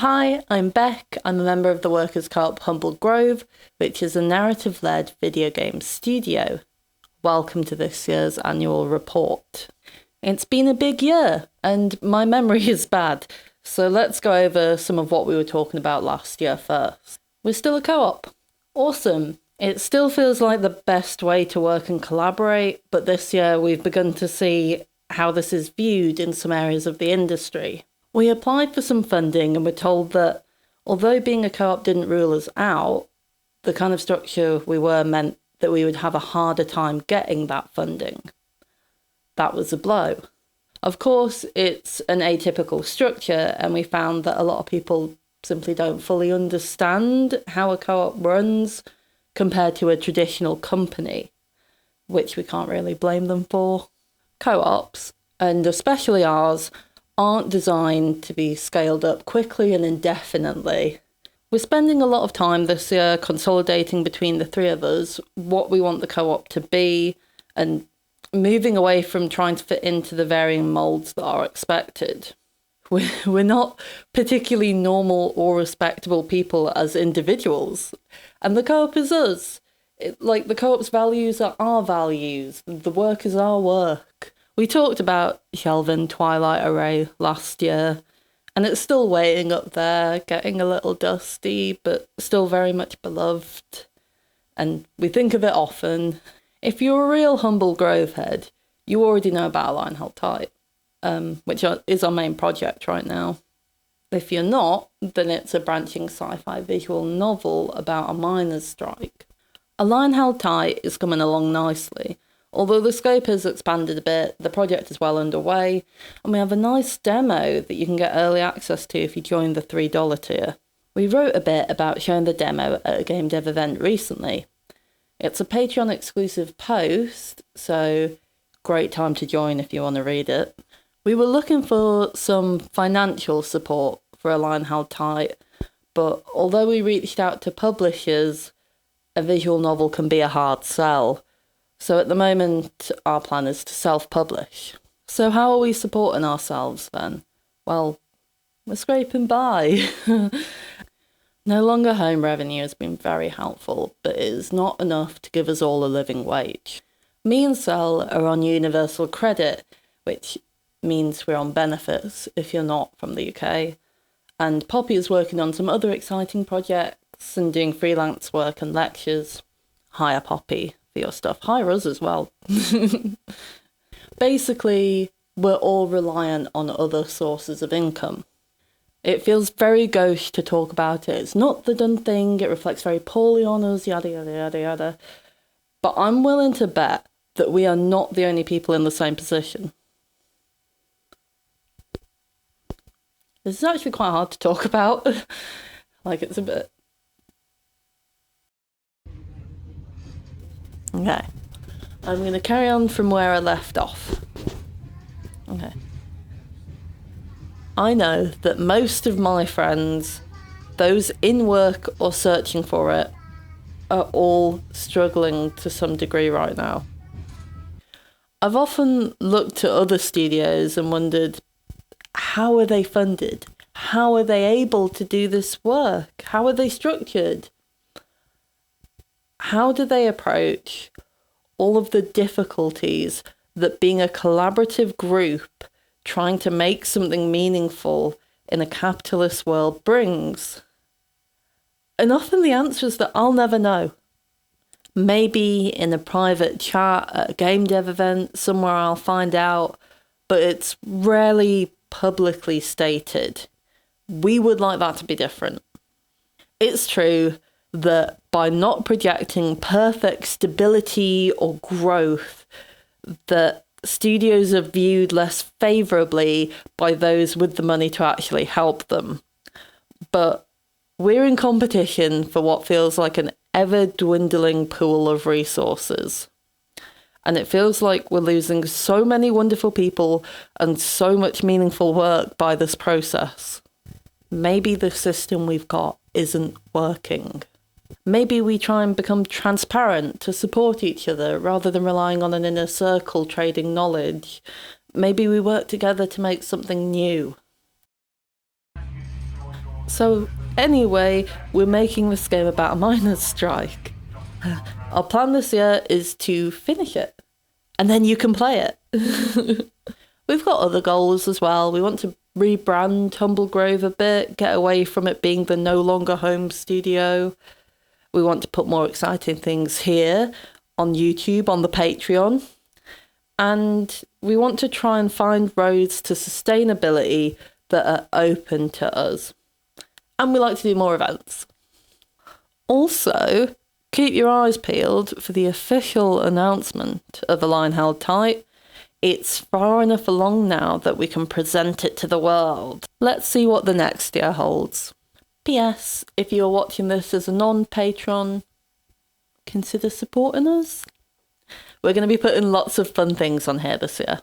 Hi, I'm Beck. I'm a member of the Workers' Co-op Humble Grove, which is a narrative-led video game studio. Welcome to this year's annual report. It's been a big year, and my memory is bad, so let's go over some of what we were talking about last year first. We're still a co-op. Awesome. It still feels like the best way to work and collaborate, but this year we've begun to see how this is viewed in some areas of the industry. We applied for some funding and were told that although being a co-op didn't rule us out, the kind of structure we were meant that we would have a harder time getting that funding. That was a blow. Of course, it's an atypical structure, and we found that a lot of people simply don't fully understand how a co-op runs compared to a traditional company, which we can't really blame them for. Co-ops, and especially ours, aren't designed to be scaled up quickly and indefinitely. We're spending a lot of time this year consolidating between the three of us what we want the co-op to be and moving away from trying to fit into the varying molds that are expected. We're not particularly normal or respectable people as individuals, and the co-op is us. The co-op's values are our values, the work is our work. We talked about Shelvin Twilight Array last year, and it's still waiting up there, getting a little dusty, but still very much beloved. And we think of it often. If you're a real Humble Grove head, you already know about Align Held Tight, which is our main project right now. If you're not, then it's a branching sci-fi visual novel about a miners' strike. Align Held Tight is coming along nicely. Although the scope has expanded a bit, the project is well underway, and we have a nice demo that you can get early access to if you join the $3 tier. We wrote a bit about showing the demo at a game dev event recently. It's a Patreon exclusive post, so great time to join if you want to read it. We were looking for some financial support for Align Held Tight, but although we reached out to publishers, a visual novel can be a hard sell. So at the moment, our plan is to self-publish. So how are we supporting ourselves then? Well, we're scraping by. No longer home revenue has been very helpful, but it is not enough to give us all a living wage. Me and Sel are on universal credit, which means we're on benefits if you're not from the UK. And Poppy is working on some other exciting projects and doing freelance work and lectures. Hire Poppy for your stuff. Hire us as well. Basically, we're all reliant on other sources of income. It feels very gauche to talk about it. It's not the done thing. It reflects very poorly on us, yada, yada, yada, yada. But I'm willing to bet that we are not the only people in the same position. This is actually quite hard to talk about. It's a bit... Okay. I'm going to carry on from where I left off. Okay. I know that most of my friends, those in work or searching for it, are all struggling to some degree right now. I've often looked at other studios and wondered, how are they funded? How are they able to do this work? How are they structured? How do they approach all of the difficulties that being a collaborative group trying to make something meaningful in a capitalist world brings? And often the answer is that I'll never know. Maybe in a private chat at a game dev event, somewhere I'll find out, but it's rarely publicly stated. We would like that to be different. It's true that by not projecting perfect stability or growth, that studios are viewed less favourably by those with the money to actually help them. But we're in competition for what feels like an ever-dwindling pool of resources. And it feels like we're losing so many wonderful people and so much meaningful work by this process. Maybe the system we've got isn't working. Maybe we try and become transparent to support each other rather than relying on an inner circle trading knowledge. Maybe we work together to make something new. So anyway, we're making this game about a miners' strike. Our plan this year is to finish it, and then you can play it. We've got other goals as well. We want to rebrand Humble Grove a bit, get away from it being the no longer home studio. We want to put more exciting things here on YouTube, on the Patreon. And we want to try and find roads to sustainability that are open to us. And we like to do more events. Also, keep your eyes peeled for the official announcement of A Line Held Tight. It's far enough along now that we can present it to the world. Let's see what the next year holds. P.S. If you're watching this as a non-patron, consider supporting us. We're going to be putting lots of fun things on here this year.